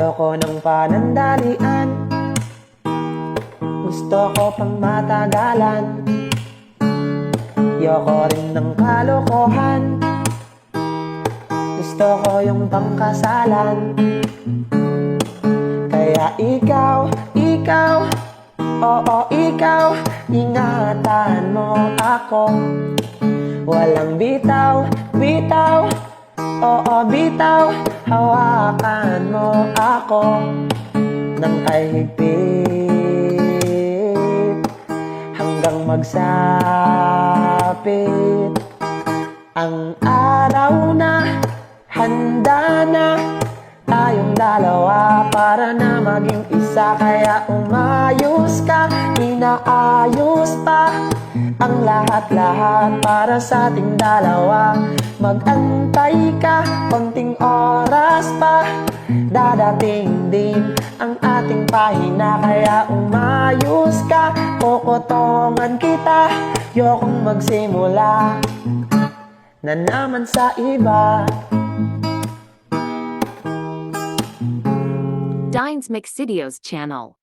Ayoko ng panandalian, gusto ko pang matagalan. Ayoko rin ng kalokohan, gusto ko yung pangkasalan. Kaya ikaw, oo ikaw, ingatan mo ako. Walang bitaw, oo bitaw, hawakan mo ako ng kahigpit hanggang magsapit ang araw na handa na tayong dalawa para na maging isa. Kaya umayos ka, inaayos pa ang lahat-lahat para sa ating dalawa. Mag-antay ka, konting oras pa, dadating din ang ating pahina. Kaya umayos ka, kokotongan kita, yokong magsimula na naman sa iba. Dines Mix Studios channel.